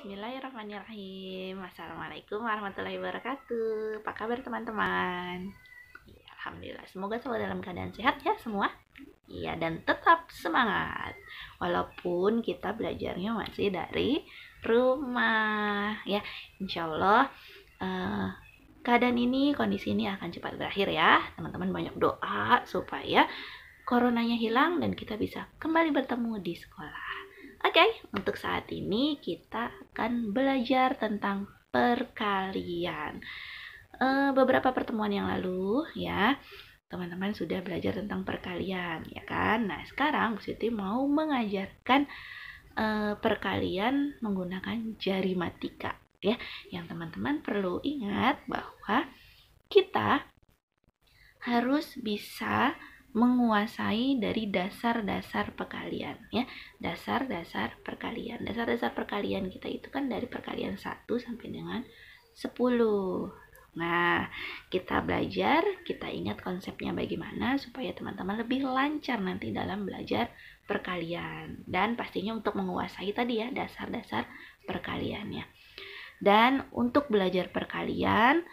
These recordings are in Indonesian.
Bismillahirrahmanirrahim. Assalamualaikum warahmatullahi wabarakatuh. Apa kabar teman-teman? Ya, alhamdulillah. Semoga selalu dalam keadaan sehat ya semua. Iya, dan tetap semangat. Walaupun kita belajarnya masih dari rumah. Ya, insya Allah keadaan ini, kondisi ini akan cepat berakhir ya. Teman-teman banyak doa supaya coronanya hilang dan kita bisa kembali bertemu di sekolah. Oke, untuk saat ini kita akan belajar tentang perkalian. Beberapa pertemuan yang lalu ya, teman-teman sudah belajar tentang perkalian, ya kan? Nah, sekarang Bu Siti mau mengajarkan perkalian menggunakan jari matika, ya. Yang teman-teman perlu ingat bahwa kita harus bisa menguasai dari dasar-dasar perkalian ya. Dasar-dasar perkalian. Dasar-dasar perkalian kita itu kan dari perkalian 1 sampai dengan 10. Nah, kita belajar, kita ingat konsepnya bagaimana supaya teman-teman lebih lancar nanti dalam belajar perkalian. Dan pastinya untuk menguasai tadi ya dasar-dasar perkaliannya. Dan untuk belajar perkalian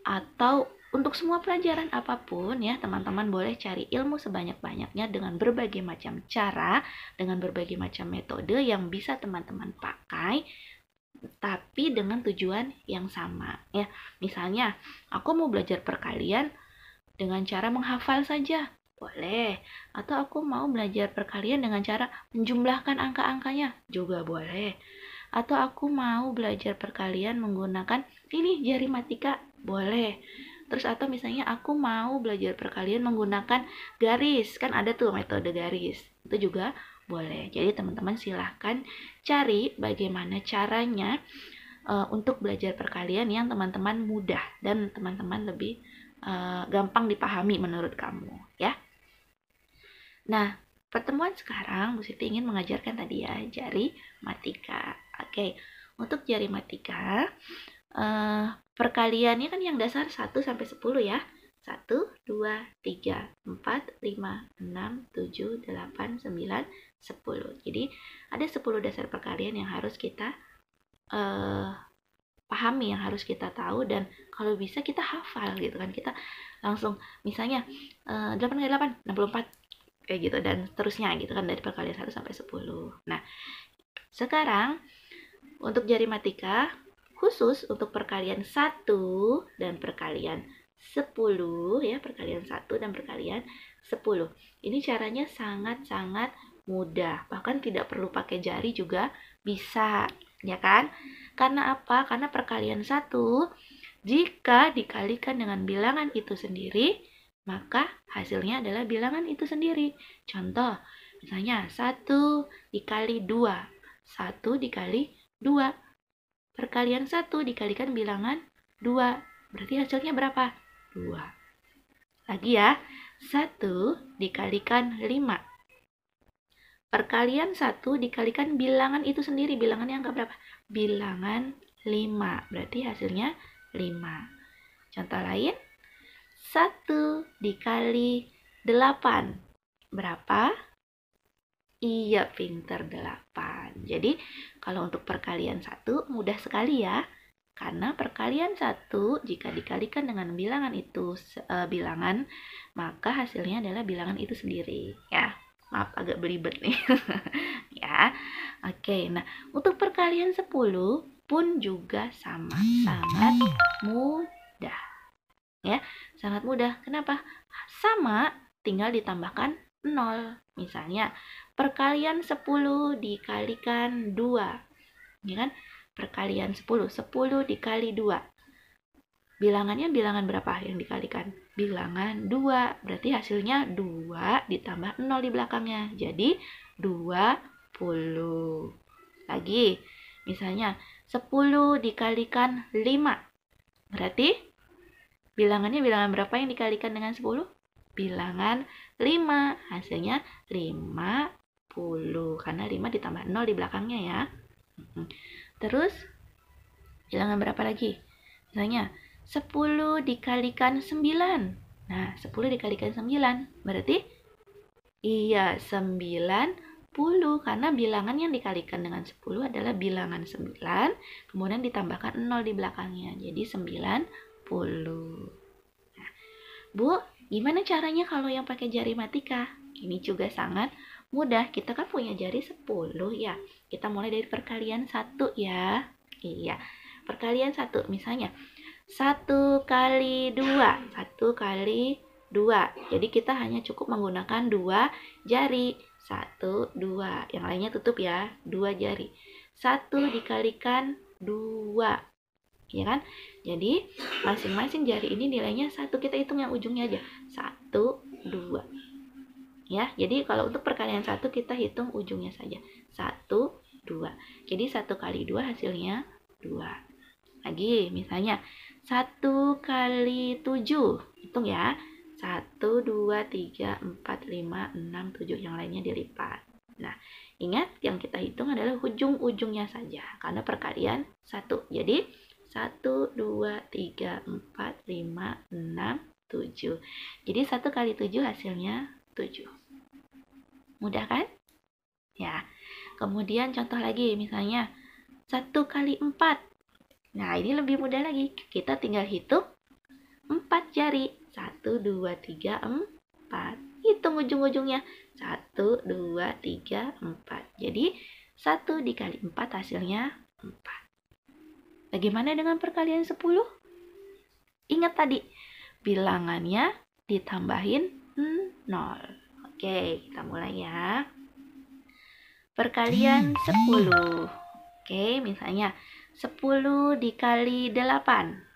atau untuk semua pelajaran apapun ya, teman-teman boleh cari ilmu sebanyak-banyaknya dengan berbagai macam cara, dengan berbagai macam metode yang bisa teman-teman pakai, tapi dengan tujuan yang sama ya. Misalnya, aku mau belajar perkalian dengan cara menghafal saja, boleh. Atau aku mau belajar perkalian dengan cara menjumlahkan angka-angkanya, juga boleh. Atau aku mau belajar perkalian menggunakan ini jari matika, boleh. Terus atau misalnya aku mau belajar perkalian menggunakan garis, kan ada tuh metode garis, itu juga boleh. Jadi teman-teman silahkan cari bagaimana caranya untuk belajar perkalian yang teman-teman mudah dan teman-teman lebih gampang dipahami menurut kamu ya. Nah, pertemuan sekarang Bu Siti ingin mengajarkan tadi ya jari matika. Oke, untuk jari matika perkaliannya kan yang dasar 1 sampai 10 ya. 1, 2, 3, 4, 5, 6, 7, 8, 9, 10. Jadi ada 10 dasar perkalian yang harus kita pahami, yang harus kita tahu, dan kalau bisa kita hafal gitu kan. Kita langsung misalnya 8 kali 8, 64 kayak gitu dan seterusnya gitu kan dari perkalian 1 sampai 10. Nah, sekarang untuk jari matika khusus untuk perkalian 1 dan perkalian 10 ya, perkalian 1 dan perkalian 10. Ini caranya sangat-sangat mudah, bahkan tidak perlu pakai jari juga bisa, ya kan? Karena apa? Karena perkalian 1 jika dikalikan dengan bilangan itu sendiri, maka hasilnya adalah bilangan itu sendiri. Contoh, misalnya 1 dikali 2, 1 dikali 2. Perkalian 1 dikalikan bilangan 2. Berarti hasilnya berapa? 2. Lagi ya. 1 dikalikan 5. Perkalian 1 dikalikan bilangan itu sendiri. Bilangannya angka berapa? Bilangan 5. Berarti hasilnya 5. Contoh lain. 1 dikali 8. Berapa? Iya, pinter 8. Jadi, kalau untuk perkalian 1 mudah sekali ya. Karena perkalian 1 jika dikalikan dengan bilangan itu bilangan, maka hasilnya adalah bilangan itu sendiri ya. Maaf agak belibet nih. Ya. Oke, nah untuk perkalian 10 pun juga sama, sangat mudah. Ya, sangat mudah. Kenapa? Sama, tinggal ditambahkan 0. Misalnya, perkalian 10 dikalikan 2. Ya kan? Perkalian 10. 10 dikali 2. Bilangannya bilangan berapa yang dikalikan? Bilangan 2. Berarti hasilnya 2 ditambah 0 di belakangnya. Jadi 20. Lagi, misalnya 10 dikalikan 5. Berarti bilangannya bilangan berapa yang dikalikan dengan 10? Bilangan 5. Hasilnya 50. Karena 5 ditambah 0 di belakangnya ya. Terus, bilangan berapa lagi? Misalnya, 10 dikalikan 9. Nah, 10 dikalikan 9. Berarti, iya, 90. 10 karena bilangan yang dikalikan dengan 10 adalah bilangan 9, kemudian ditambahkan 0 di belakangnya. Jadi 90. Nah, Bu, gimana caranya kalau yang pakai jari matika? Ini juga sangat mudah. Kita kan punya jari 10 ya. Kita mulai dari perkalian 1 ya. Iya. Perkalian 1 misalnya 1 kali 2. 1 kali 2. Jadi kita hanya cukup menggunakan 2 jari. 1, 2. Yang lainnya tutup ya. 2 jari. 1 dikalikan 2. Ya kan? Jadi masing-masing jari ini nilainya 1. Kita hitung yang ujungnya aja. 1, 2. Ya, jadi kalau untuk perkalian 1 kita hitung ujungnya saja. 1, 2. Jadi 1 kali 2 hasilnya 2. Lagi misalnya 1 kali 7. Hitung ya. 1, 2, 3, 4, 5, 6, 7. Yang lainnya dilipat. Nah, ingat yang kita hitung adalah ujung-ujungnya saja. Karena perkalian 1. Jadi 1, 2, 3, 4, 5, 6, 7. Jadi 1 kali 7 hasilnya 7. Mudah kan? Ya. Kemudian contoh lagi misalnya 1 kali 4. Nah, ini lebih mudah lagi. Kita tinggal hitung 4 jari. 1, 2, 3, 4. Hitung ujung-ujungnya. 1, 2, 3, 4. Jadi 1 dikali 4 hasilnya 4. Bagaimana dengan perkalian 10? Ingat tadi, bilangannya ditambahin 0. Oke, kita mulai ya. Perkalian 10. Oke, misalnya 10 dikali 8.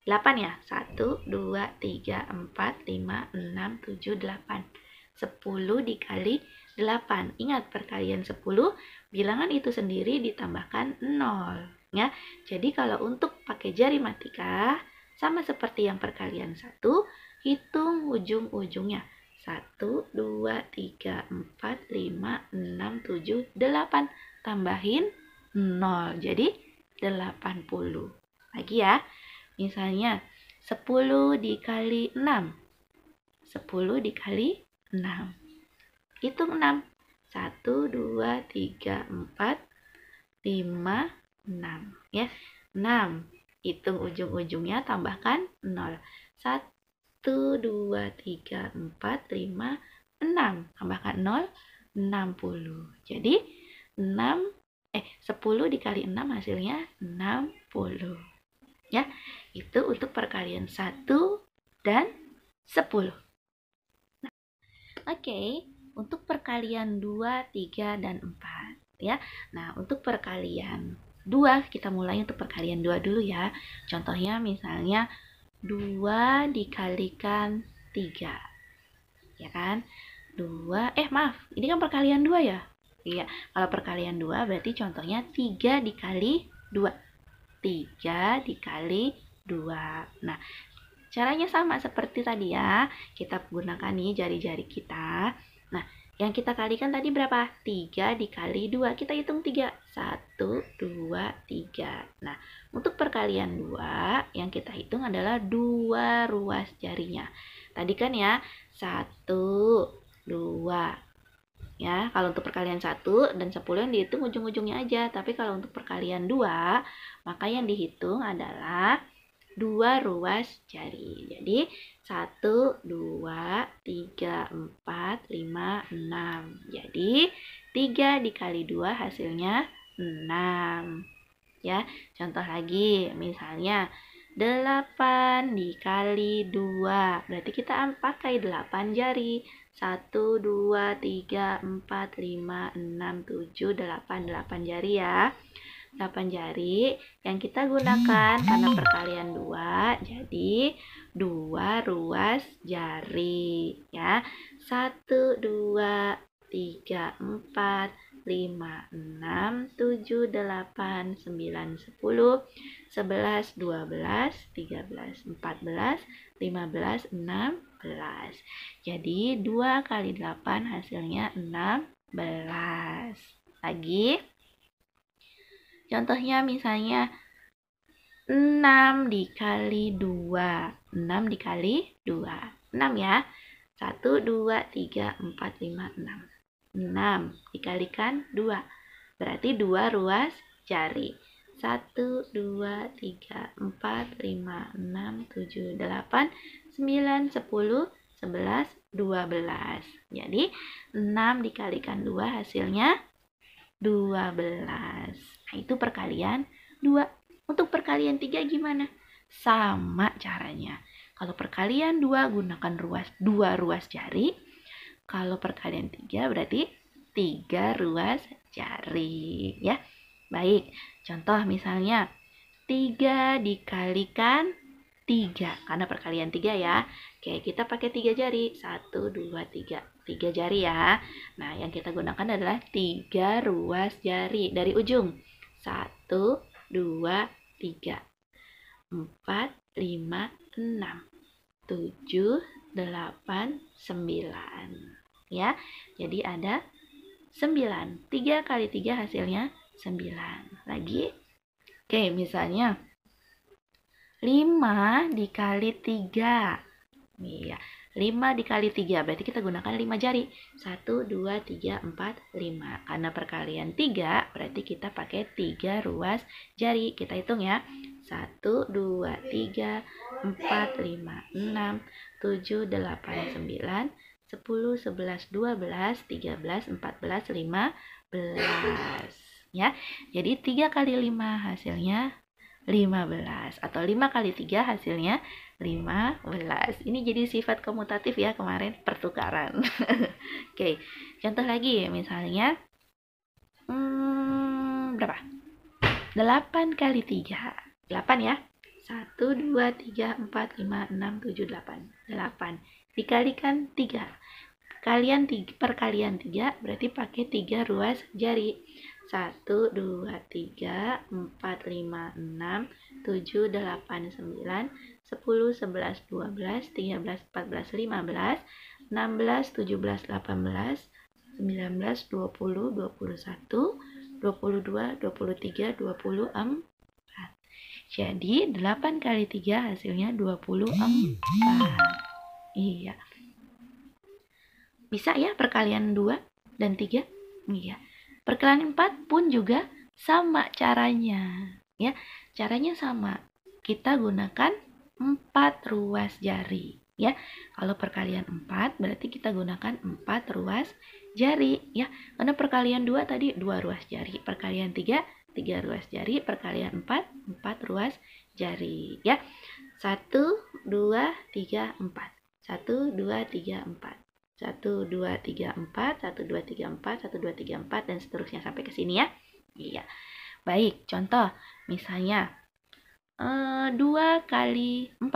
8 ya? 1, 2, 3, 4, 5, 6, 7, 8. 10 dikali 8. Ingat, perkalian 10, bilangan itu sendiri ditambahkan 0. Ya, jadi kalau untuk pakai jari matika, sama seperti yang perkalian 1, hitung ujung-ujungnya. 1, 2, 3, 4, 5, 6, 7, 8. Tambahin 0. Jadi 80. Lagi ya. Misalnya 10 dikali 6. 10 dikali 6. Hitung 6. 1, 2, 3, 4, 5, 6. Ya, 6. Hitung ujung-ujungnya, tambahkan 0. 1, 2, 3, 4, 5, 6. Tambahkan 0, 60. Jadi 10 dikali 6 hasilnya 60. Ya, itu untuk perkalian 1 dan 10. Nah, oke, untuk perkalian 2, 3, dan 4 ya. Nah, untuk perkalian 2 kita mulai untuk perkalian 2 dulu ya. Contohnya misalnya 2 dikalikan 3. Ya kan? 2, maaf, ini kan perkalian 2 ya? Iya, kalau perkalian 2 berarti contohnya 3 dikali 2. 3 dikali 2. Nah, caranya sama seperti tadi ya. Kita gunakan nih jari-jari kita. Nah, yang kita kalikan tadi berapa? 3 dikali 2. Kita hitung 3. 1, 2, 3. Nah, untuk perkalian 2, yang kita hitung adalah 2 ruas jarinya. Tadi kan ya, 1, 2. Ya, kalau untuk perkalian 1 dan 10 yang dihitung ujung-ujungnya aja. Tapi kalau untuk perkalian 2, maka yang dihitung adalah 2 ruas jari. Jadi 1, 2, 3, 4, 5, 6. Jadi 3 dikali 2 hasilnya 6. Ya, contoh lagi misalnya 8 dikali 2. Berarti kita pakai 8 jari. 1, 2, 3, 4, 5, 6, 7, 8. 8 jari ya. 8 jari yang kita gunakan karena perkalian 2. Jadi 2 ruas jari ya. 1, 2, 3, 4, 5, 6, 7, 8, 9, 10, 11, 12, 13, 14, 15, 16. Jadi 2 kali 8 hasilnya 16. Lagi. Contohnya misalnya 6 dikali 2. 6 dikali 2. 6 ya. 1, 2, 3, 4, 5, 6. 6 dikalikan 2. Berarti 2 ruas jari. 1, 2, 3, 4, 5, 6, 7, 8, 9, 10, 11, 12. Jadi 6 dikalikan 2 hasilnya 12. Nah, itu perkalian 2. Untuk perkalian 3 gimana? Sama caranya. Kalau perkalian 2 gunakan 2 ruas jari. Kalau perkalian 3 berarti 3 ruas jari ya. Baik, contoh misalnya 3 dikalikan 3, karena perkalian 3 ya. Oke, kita pakai 3 jari. 1, 2, 3. 3 jari ya. Nah, yang kita gunakan adalah 3 ruas jari dari ujung. 1, 2, 3. 4, 5, 6. 7, 8, 9. Ya, jadi ada 9. 3 kali 3 hasilnya 9. Lagi. Oke, misalnya 5 dikali 3. Iya, 5 dikali 3. Berarti kita gunakan 5 jari. 1, 2, 3, 4, 5. Karena perkalian 3, berarti kita pakai 3 ruas jari. Kita hitung ya. 1, 2, 3, 4, 5, 6, 7, 8, 9, 10, 11, 12, 13, 14, 15. Ya, jadi 3 kali 5 hasilnya 15. Atau 5 kali 3 hasilnya 15. Ini jadi sifat komutatif ya, kemarin pertukaran. Oke, contoh lagi misalnya berapa? 8 kali 3. 8 ya. 1, 2, 3, 4, 5, 6, 7, 8. 8 dikalikan 3. Perkalian 3 berarti pakai 3 ruas jari. 1, 2, 3, 4, 5, 6, 7, 8, 9, 10, 11, 12, 13, 14, 15, 16, 17, 18, 19, 20, 21, 22, 23, 24. Jadi 8 kali 3 hasilnya 24. Iya. Bisa ya perkalian 2 dan 3? Iya. Perkalian 4 pun juga sama caranya. Ya, caranya sama. Kita gunakan 4 ruas jari. Ya, kalau perkalian 4 berarti kita gunakan 4 ruas jari. Ya, karena perkalian 2 tadi 2 ruas jari. Perkalian 3 3 ruas jari, perkalian 4 ruas jari ya. 1, 2, 3, 4. 1, 2, 3, 4. 1, 2, 3, 4. 1, 2, 3, 4. 1, 2, 3, 4 dan seterusnya sampai ke sini ya. Iya. Baik, contoh misalnya 2 kali 4.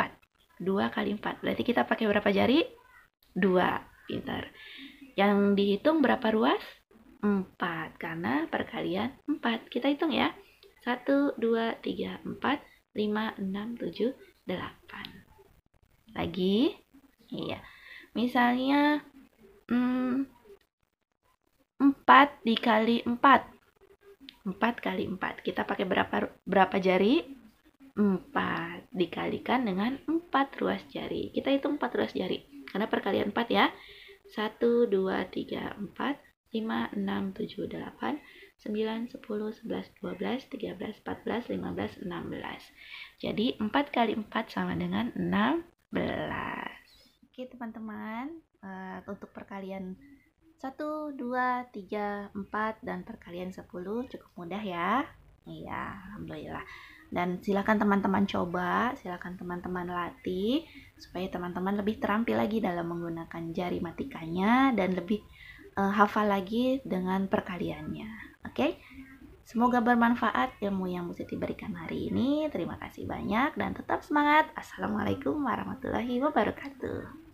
2 kali 4. Berarti kita pakai berapa jari? 2. Pintar. Yang dihitung berapa ruas? 4, karena perkalian 4. Kita hitung ya. 1, 2, 3, 4, 5, 6, 7, 8. Lagi. Iya. Misalnya 4 dikali 4. 4 kali 4. Kita pakai berapa jari? 4 dikalikan dengan 4 ruas jari. Kita hitung 4 ruas jari. Karena perkalian 4 ya. 1, 2, 3, 4, 5, 6, 7, 8, 9, 10, 11, 12, 13, 14, 15, 16. Jadi 4 kali 4 sama dengan 16. Oke teman-teman, untuk perkalian 1, 2, 3, 4, dan perkalian 10 cukup mudah ya. Iya, alhamdulillah. Dan silakan teman-teman coba, silakan teman-teman latih supaya teman-teman lebih terampil lagi dalam menggunakan jari matikanya dan lebih hafal lagi dengan perkaliannya. Oke? Semoga bermanfaat ilmu yang Bu Siti berikan hari ini. Terima kasih banyak dan tetap semangat. Assalamualaikum warahmatullahi wabarakatuh.